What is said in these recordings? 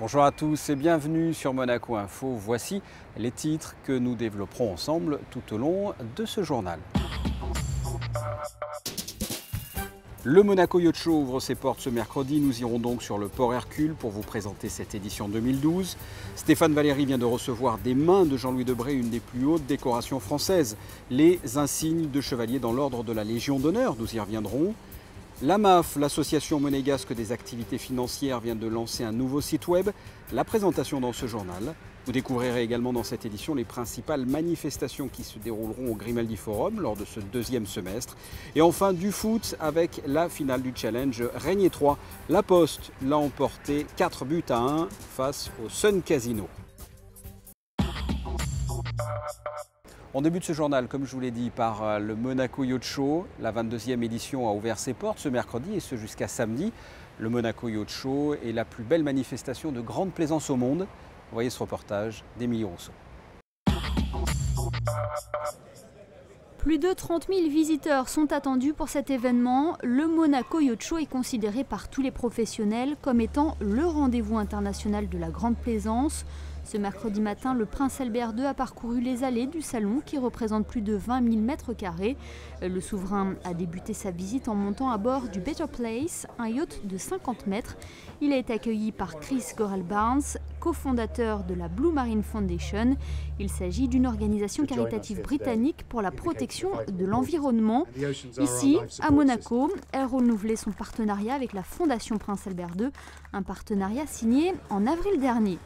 Bonjour à tous et bienvenue sur Monaco Info. Voici les titres que nous développerons ensemble tout au long de ce journal. Le Monaco Yacht Show ouvre ses portes ce mercredi. Nous irons donc sur le port Hercule pour vous présenter cette édition 2012. Stéphane Valéry vient de recevoir des mains de Jean-Louis Debré une des plus hautes décorations françaises, les insignes de chevalier dans l'ordre de la Légion d'honneur. Nous y reviendrons. La MAF, l'association monégasque des activités financières, vient de lancer un nouveau site web. La présentation dans ce journal. Vous découvrirez également dans cette édition les principales manifestations qui se dérouleront au Grimaldi Forum lors de ce deuxième semestre. Et enfin du foot avec la finale du challenge Régnier 3. La Poste l'a emporté 4-1 face au Sun Casino. On débute ce journal, comme je vous l'ai dit, par le Monaco Yacht Show. La 22e édition a ouvert ses portes ce mercredi et ce jusqu'à samedi. Le Monaco Yacht Show est la plus belle manifestation de grande plaisance au monde. Voyez ce reportage d'Émilie Rousseau. Plus de 30 000 visiteurs sont attendus pour cet événement. Le Monaco Yacht Show est considéré par tous les professionnels comme étant le rendez-vous international de la grande plaisance. Ce mercredi matin, le prince Albert II a parcouru les allées du salon qui représente plus de 20 000 mètres carrés. Le souverain a débuté sa visite en montant à bord du Better Place, un yacht de 50 mètres. Il a été accueilli par Chris Gorrell-Barnes, cofondateur de la Blue Marine Foundation. Il s'agit d'une organisation caritative britannique pour la protection de l'environnement. Ici, à Monaco, elle renouvelait son partenariat avec la Fondation Prince Albert II, un partenariat signé en avril dernier.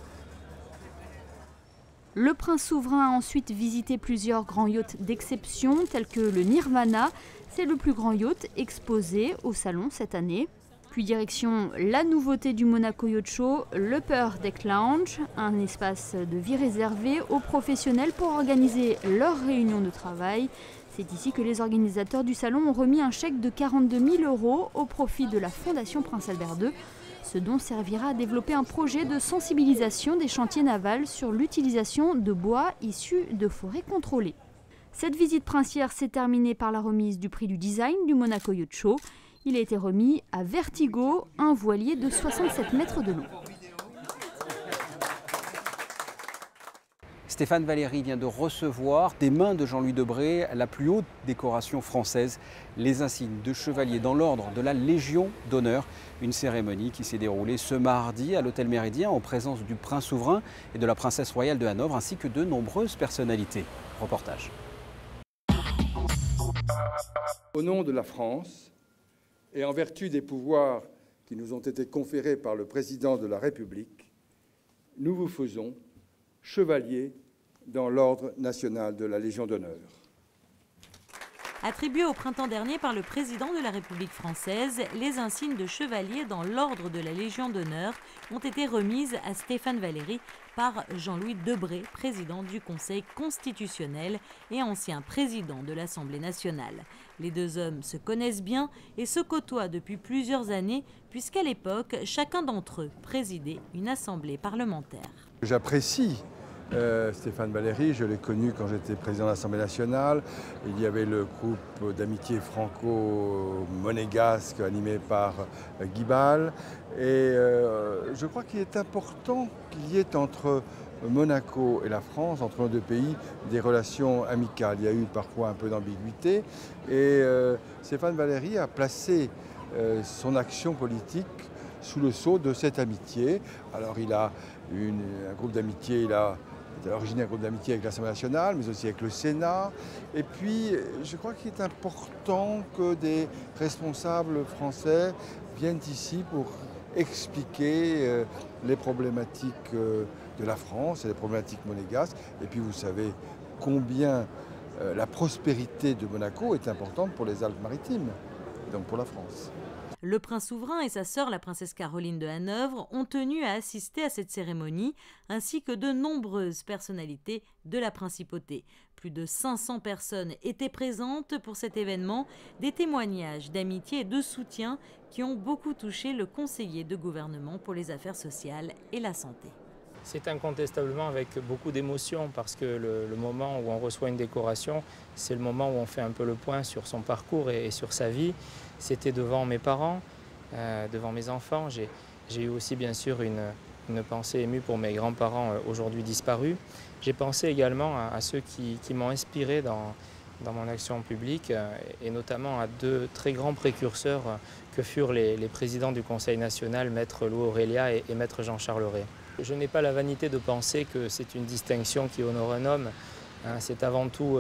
Le prince souverain a ensuite visité plusieurs grands yachts d'exception, tels que le Nirvana. C'est le plus grand yacht exposé au salon cette année. Puis direction la nouveauté du Monaco Yacht Show, le Upper Deck Lounge, un espace de vie réservé aux professionnels pour organiser leurs réunions de travail. C'est ici que les organisateurs du salon ont remis un chèque de 42 000 € au profit de la Fondation Prince Albert II. Ce don servira à développer un projet de sensibilisation des chantiers navals sur l'utilisation de bois issus de forêts contrôlées. Cette visite princière s'est terminée par la remise du prix du design du Monaco Yacht Show. Il a été remis à Vertigo, un voilier de 67 mètres de long. Stéphane Valéry vient de recevoir des mains de Jean-Louis Debré la plus haute décoration française, les insignes de chevalier dans l'ordre de la Légion d'honneur. Une cérémonie qui s'est déroulée ce mardi à l'hôtel Méridien en présence du prince souverain et de la princesse royale de Hanovre ainsi que de nombreuses personnalités. Reportage. Au nom de la France et en vertu des pouvoirs qui nous ont été conférés par le président de la République, nous vous faisons chevalier dans l'ordre national de la Légion d'honneur. Attribués au printemps dernier par le président de la République française, les insignes de chevalier dans l'ordre de la Légion d'honneur ont été remises à Stéphane Valéry par Jean-Louis Debré, président du Conseil constitutionnel et ancien président de l'Assemblée nationale. Les deux hommes se connaissent bien et se côtoient depuis plusieurs années puisqu'à l'époque, chacun d'entre eux présidait une assemblée parlementaire. J'apprécie Stéphane Valéry, je l'ai connu quand j'étais président de l'Assemblée nationale. Il y avait le groupe d'amitié franco-monégasque animé par Guy Bal. Et je crois qu'il est important qu'il y ait entre Monaco et la France, entre nos deux pays, des relations amicales. Il y a eu parfois un peu d'ambiguïté. Et Stéphane Valéry a placé son action politique sous le sceau de cette amitié. Alors il a un groupe d'amitié, il a originaire groupe d'amitié avec l'Assemblée nationale, mais aussi avec le Sénat. Et puis, je crois qu'il est important que des responsables français viennent ici pour expliquer les problématiques de la France et les problématiques monégasques. Et puis, vous savez combien la prospérité de Monaco est importante pour les Alpes-Maritimes, donc pour la France. Le prince souverain et sa sœur, la princesse Caroline de Hanovre, ont tenu à assister à cette cérémonie, ainsi que de nombreuses personnalités de la principauté. Plus de 500 personnes étaient présentes pour cet événement, des témoignages d'amitié et de soutien qui ont beaucoup touché le conseiller de gouvernement pour les affaires sociales et la santé. C'est incontestablement avec beaucoup d'émotion parce que le moment où on reçoit une décoration, c'est le moment où on fait un peu le point sur son parcours et sur sa vie. C'était devant mes parents, devant mes enfants. J'ai eu aussi bien sûr une une pensée émue pour mes grands-parents aujourd'hui disparus. J'ai pensé également à ceux qui m'ont inspiré dans mon action publique et notamment à deux très grands précurseurs que furent les présidents du Conseil national, Maître Louis Aurélia et Maître Jean-Charles Rey. Je n'ai pas la vanité de penser que c'est une distinction qui honore un homme. C'est avant tout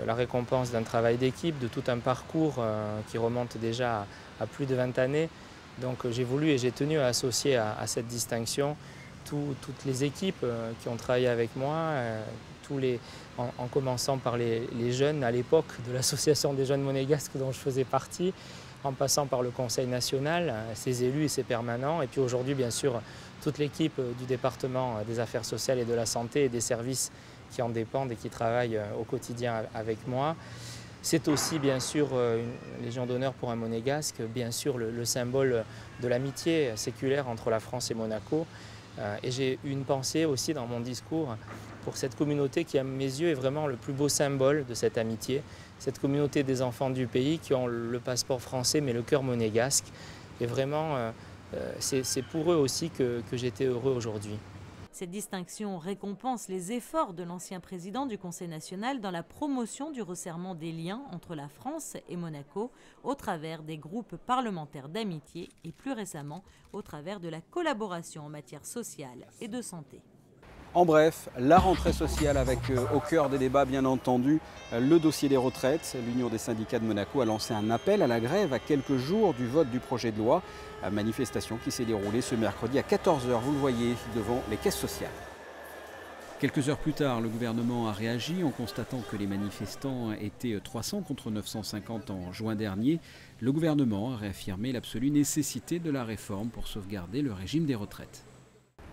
la récompense d'un travail d'équipe, de tout un parcours qui remonte déjà à plus de 20 années. Donc j'ai voulu et j'ai tenu à associer à cette distinction toutes les équipes qui ont travaillé avec moi, en commençant par les jeunes à l'époque de l'association des jeunes monégasques dont je faisais partie, en passant par le Conseil national, ses élus et ses permanents, et puis aujourd'hui bien sûr toute l'équipe du département des affaires sociales et de la santé et des services qui en dépendent et qui travaillent au quotidien avec moi. C'est aussi bien sûr une Légion d'honneur pour un monégasque, bien sûr le symbole de l'amitié séculaire entre la France et Monaco. Et j'ai eu une pensée aussi dans mon discours pour cette communauté qui, à mes yeux, est vraiment le plus beau symbole de cette amitié. Cette communauté des enfants du pays qui ont le passeport français mais le cœur monégasque. Et vraiment, c'est pour eux aussi que j'étais heureux aujourd'hui. Cette distinction récompense les efforts de l'ancien président du Conseil national dans la promotion du resserrement des liens entre la France et Monaco au travers des groupes parlementaires d'amitié et plus récemment au travers de la collaboration en matière sociale et de santé. En bref, la rentrée sociale avec au cœur des débats bien entendu le dossier des retraites. L'Union des syndicats de Monaco a lancé un appel à la grève à quelques jours du vote du projet de loi. Manifestation qui s'est déroulée ce mercredi à 14 h, vous le voyez, devant les caisses sociales. Quelques heures plus tard, le gouvernement a réagi en constatant que les manifestants étaient 300 contre 950 en juin dernier. Le gouvernement a réaffirmé l'absolue nécessité de la réforme pour sauvegarder le régime des retraites.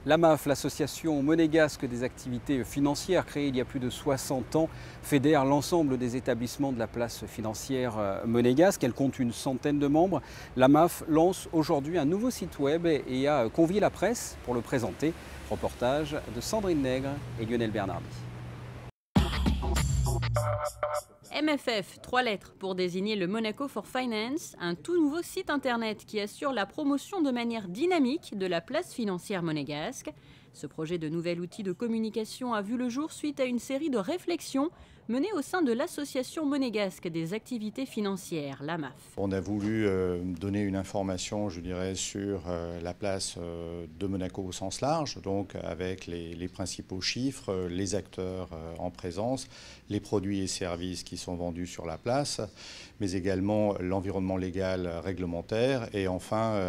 L'AMAF, l'association monégasque des activités financières créée il y a plus de 60 ans, fédère l'ensemble des établissements de la place financière monégasque. Elle compte une centaine de membres. L'AMAF lance aujourd'hui un nouveau site web et a convié la presse pour le présenter. Reportage de Sandrine Nègre et Lionel Bernardi. MFF, 3 lettres pour désigner le Monaco for Finance, un tout nouveau site internet qui assure la promotion de manière dynamique de la place financière monégasque. Ce projet de nouvel outil de communication a vu le jour suite à une série de réflexions menées au sein de l'Association monégasque des activités financières, l'AMAF. On a voulu donner une information, je dirais, sur la place de Monaco au sens large, donc avec les principaux chiffres, les acteurs en présence, les produits et services qui sont vendus sur la place, mais également l'environnement légal réglementaire et enfin,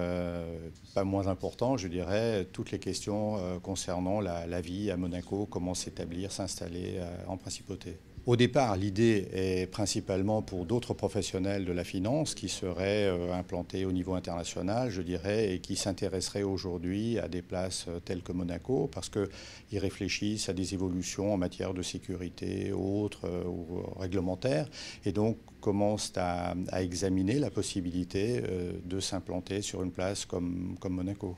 pas moins important, je dirais, toutes les questions concernant la vie à Monaco, comment s'établir, s'installer en principauté. Au départ, l'idée est principalement pour d'autres professionnels de la finance qui seraient implantés au niveau international, je dirais, et qui s'intéresseraient aujourd'hui à des places telles que Monaco, parce qu'ils réfléchissent à des évolutions en matière de sécurité, autres ou réglementaires, et donc commencent à examiner la possibilité de s'implanter sur une place comme Monaco.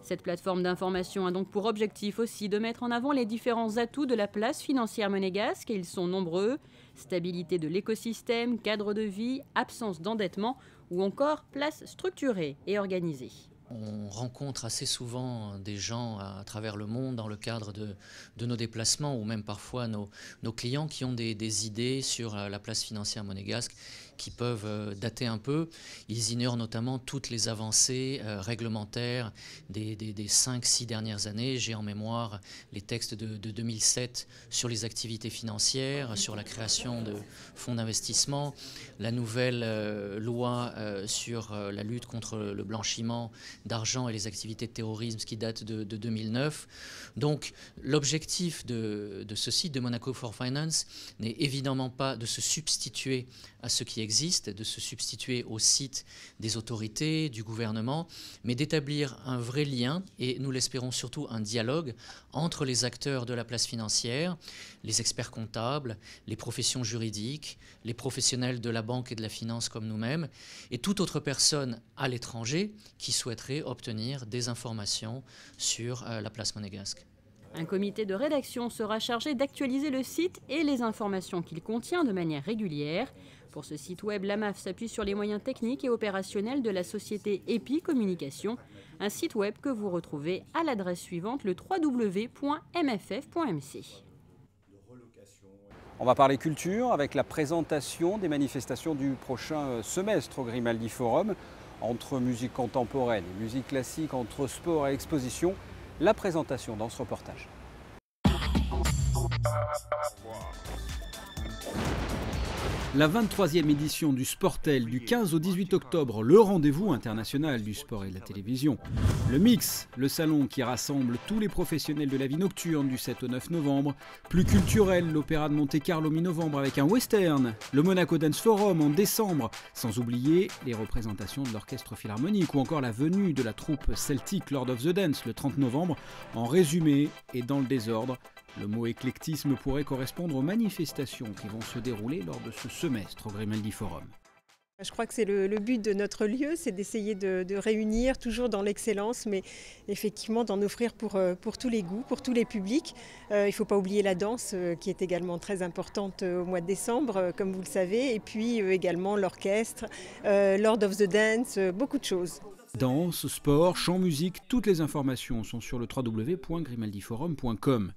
Cette plateforme d'information a donc pour objectif aussi de mettre en avant les différents atouts de la place financière monégasque, et ils sont nombreux. Stabilité de l'écosystème, cadre de vie, absence d'endettement ou encore place structurée et organisée. On rencontre assez souvent des gens à travers le monde dans le cadre de nos déplacements ou même parfois nos clients qui ont des idées sur la place financière monégasque qui peuvent dater un peu. Ils ignorent notamment toutes les avancées réglementaires des 5-6 dernières années. J'ai en mémoire les textes de 2007 sur les activités financières, sur la création de fonds d'investissement, la nouvelle loi sur la lutte contre le blanchiment d'argent et les activités de terrorisme qui date de 2009. Donc l'objectif de ce site de Monaco for Finance n'est évidemment pas de se substituer à ce qui existe, de se substituer au site des autorités, du gouvernement, mais d'établir un vrai lien et nous l'espérons surtout un dialogue entre les acteurs de la place financière, les experts comptables, les professions juridiques, les professionnels de la banque et de la finance comme nous-mêmes et toute autre personne à l'étranger qui souhaiterait obtenir des informations sur la place monégasque. Un comité de rédaction sera chargé d'actualiser le site et les informations qu'il contient de manière régulière. Pour ce site web, l'AMAF s'appuie sur les moyens techniques et opérationnels de la société EPI Communication, un site web que vous retrouvez à l'adresse suivante, le www.mff.mc. On va parler culture avec la présentation des manifestations du prochain semestre au Grimaldi Forum. Entre musique contemporaine et musique classique, entre sport et exposition, la présentation dans ce reportage. La 23e édition du Sportel du 15 au 18 octobre, le rendez-vous international du sport et de la télévision. Le Mix, le salon qui rassemble tous les professionnels de la vie nocturne du 7 au 9 novembre. Plus culturel, l'Opéra de Monte-Carlo mi-novembre avec un western. Le Monaco Dance Forum en décembre, sans oublier les représentations de l'Orchestre Philharmonique ou encore la venue de la troupe celtique Lord of the Dance le 30 novembre. En résumé et dans le désordre, le mot éclectisme pourrait correspondre aux manifestations qui vont se dérouler lors de ce semestre au Grimaldi Forum. Je crois que c'est le but de notre lieu, c'est d'essayer de réunir toujours dans l'excellence, mais effectivement d'en offrir pour tous les goûts, pour tous les publics. Il ne faut pas oublier la danse qui est également très importante au mois de décembre, comme vous le savez, et puis également l'orchestre, Lord of the Dance, beaucoup de choses. Danse, sport, chant, musique, toutes les informations sont sur le www.grimaldiforum.com.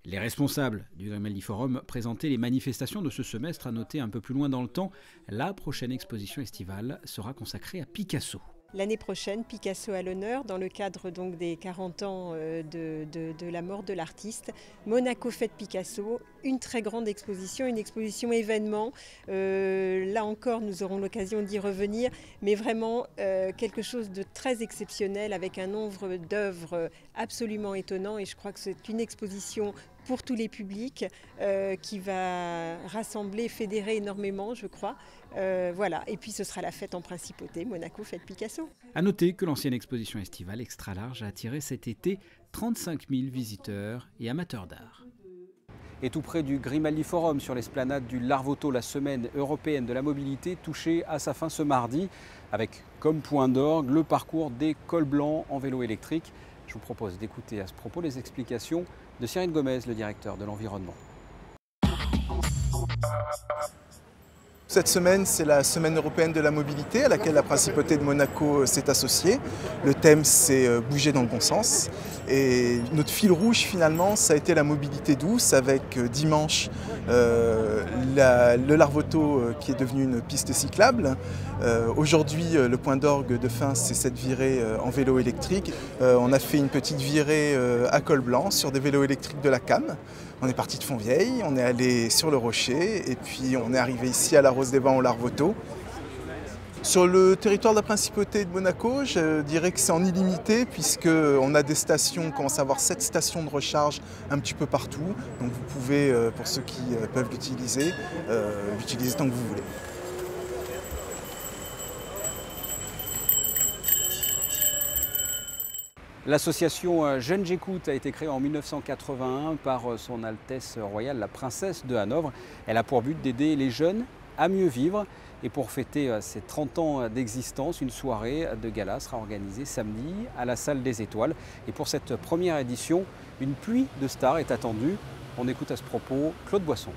Les responsables du Grimaldi Forum présentaient les manifestations de ce semestre. À noter un peu plus loin dans le temps, la prochaine exposition estivale sera consacrée à Picasso. L'année prochaine, Picasso à l'honneur, dans le cadre donc des 40 ans de la mort de l'artiste. Monaco Fête Picasso, une très grande exposition, une exposition événement. Là encore, nous aurons l'occasion d'y revenir, mais vraiment quelque chose de très exceptionnel avec un nombre d'œuvres absolument étonnant. Et je crois que c'est une exposition pour tous les publics qui va rassembler, fédérer énormément, je crois. Voilà. Et puis ce sera la fête en principauté, Monaco Fête Picasso. A noter que l'ancienne exposition estivale extra large a attiré cet été 35 000 visiteurs et amateurs d'art. Et tout près du Grimaldi Forum, sur l'esplanade du Larvoto, la semaine européenne de la mobilité touchée à sa fin ce mardi, avec comme point d'orgue le parcours des cols blancs en vélo électrique. Je vous propose d'écouter à ce propos les explications de Cyril Gomez, le directeur de l'environnement. Cette semaine, c'est la semaine européenne de la mobilité à laquelle la principauté de Monaco s'est associée. Le thème, c'est bouger dans le bon sens. Et notre fil rouge, finalement, ça a été la mobilité douce avec dimanche le Larvoto qui est devenu une piste cyclable. Aujourd'hui, le point d'orgue de fin, c'est cette virée en vélo électrique. On a fait une petite virée à col blanc sur des vélos électriques de la CAM. On est parti de Fontvieille, on est allé sur le Rocher et puis on est arrivé ici à la Rose des Vents au Larvoto. Sur le territoire de la principauté de Monaco, je dirais que c'est en illimité puisqu'on a des stations, on commence à avoir 7 stations de recharge un petit peu partout. Donc vous pouvez, pour ceux qui peuvent l'utiliser tant que vous voulez. L'association Jeunes J'écoute a été créée en 1981 par son Altesse Royale, la Princesse de Hanovre. Elle a pour but d'aider les jeunes à mieux vivre. Et pour fêter ses 30 ans d'existence, une soirée de gala sera organisée samedi à la Salle des Étoiles. Et pour cette première édition, une pluie de stars est attendue. On écoute à ce propos Claude Boisson.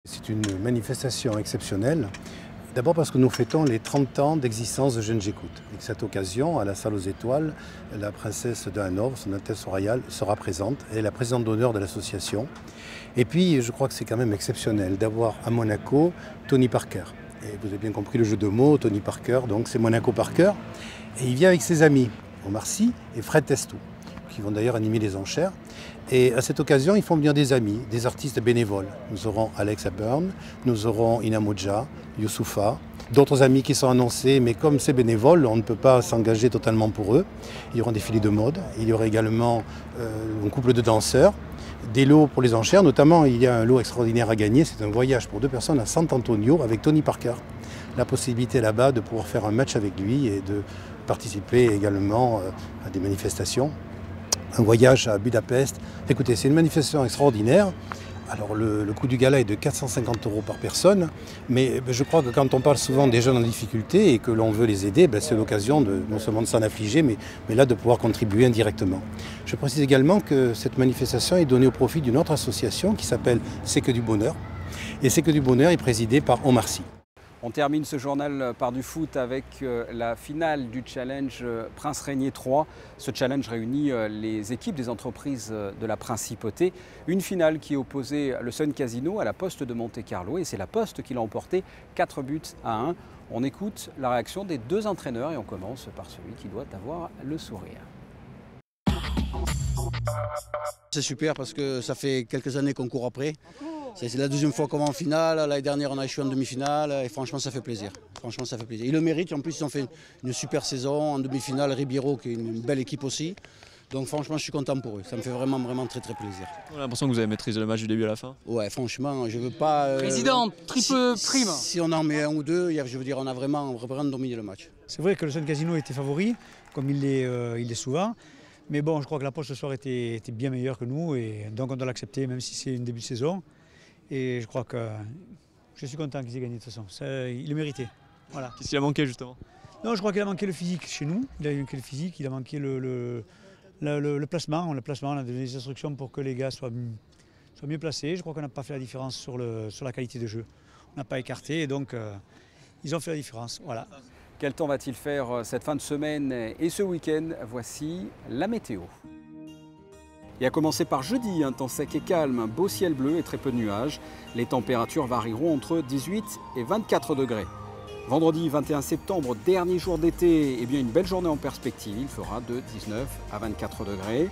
C'est une manifestation exceptionnelle. D'abord parce que nous fêtons les 30 ans d'existence de Jeunes J'écoute. Et que cette occasion, à la Salle aux Étoiles, la princesse de Hanovre, son Altesse Royale, sera présente. Elle est la présidente d'honneur de l'association. Et puis, je crois que c'est quand même exceptionnel d'avoir à Monaco Tony Parker. Et vous avez bien compris le jeu de mots, Tony Parker, donc c'est Monaco Parker. Et il vient avec ses amis, Omar Sy et Fred Testo, qui vont d'ailleurs animer les enchères. Et à cette occasion, ils font venir des amis, des artistes bénévoles. Nous aurons Alex Aburn, nous aurons Ina Modja, Youssoufa, d'autres amis qui sont annoncés, mais comme c'est bénévole, on ne peut pas s'engager totalement pour eux. Il y aura des défilés de mode, il y aura également un couple de danseurs, des lots pour les enchères, notamment il y a un lot extraordinaire à gagner, c'est un voyage pour 2 personnes à Sant'Antonio avec Tony Parker. La possibilité là-bas de pouvoir faire un match avec lui et de participer également à des manifestations. Un voyage à Budapest. Écoutez, c'est une manifestation extraordinaire Alors le coût du gala est de 450 € par personne, mais je crois que quand on parle souvent des jeunes en difficulté et que l'on veut les aider, c'est l'occasion non seulement de s'en affliger, mais là de pouvoir contribuer indirectement. Je précise également que cette manifestation est donnée au profit d'une autre association qui s'appelle C'est que du bonheur. Et C'est que du bonheur est présidée par Omar Sy. On termine ce journal par du foot avec la finale du challenge Prince Régnier 3. Ce challenge réunit les équipes des entreprises de la Principauté. Une finale qui opposait le Sun Casino à la Poste de Monte-Carlo et c'est la Poste qui l'a emporté 4-1. On écoute la réaction des deux entraîneurs et on commence par celui qui doit avoir le sourire. C'est super parce que ça fait quelques années qu'on court après. C'est la deuxième fois qu'on va en finale. L'année dernière, on a échoué en demi-finale et franchement, ça fait plaisir. Franchement, ça fait plaisir. Ils le méritent. En plus, ils ont fait une super saison. En demi-finale, Ribeiro, qui est une belle équipe aussi. Donc franchement, je suis content pour eux. Ça me fait vraiment très plaisir. On a l'impression que vous avez maîtrisé le match du début à la fin. Ouais, franchement, je veux pas... Président, triple prime. Si on en met un ou deux, je veux dire, on a vraiment dominé le match. C'est vrai que le Sun Casino était favori, comme il l'est souvent. Mais bon, je crois que la Poste ce soir était bien meilleure que nous. Et donc on doit l'accepter, même si c'est une début de saison. Et je crois que je suis content qu'ils aient gagné de toute façon. Il le méritait. Voilà. Qu'est-ce qu'il a manqué justement? Non, je crois qu'il a manqué le physique chez nous. Il a manqué le physique, il a manqué le placement. Le placement, on a donné des instructions pour que les gars soient mieux placés. Je crois qu'on n'a pas fait la différence sur la qualité de jeu. On n'a pas écarté et donc ils ont fait la différence. Voilà. Quel temps va-t-il faire cette fin de semaine et ce week-end? Voici la météo. Et à commencer par jeudi, un temps sec et calme, un beau ciel bleu et très peu de nuages. Les températures varieront entre 18 et 24 degrés. Vendredi 21 septembre, dernier jour d'été, eh bien une belle journée en perspective. Il fera de 19 à 24 degrés.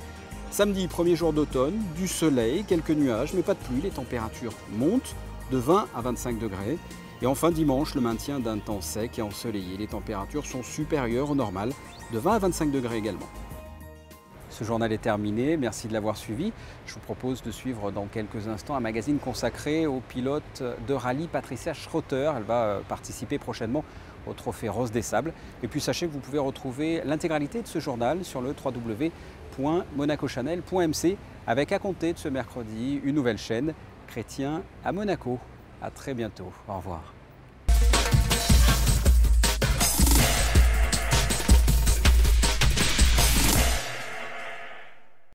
Samedi, premier jour d'automne, du soleil, quelques nuages, mais pas de pluie. Les températures montent de 20 à 25 degrés. Et enfin dimanche, le maintien d'un temps sec et ensoleillé. Les températures sont supérieures au normal, de 20 à 25 degrés également. Ce journal est terminé, merci de l'avoir suivi. Je vous propose de suivre dans quelques instants un magazine consacré au pilote de rallye Patricia Schroeter. Elle va participer prochainement au Trophée Rose des Sables. Et puis sachez que vous pouvez retrouver l'intégralité de ce journal sur le www.monacochanel.mc avec à compter de ce mercredi une nouvelle chaîne, Chrétien à Monaco. À très bientôt. Au revoir.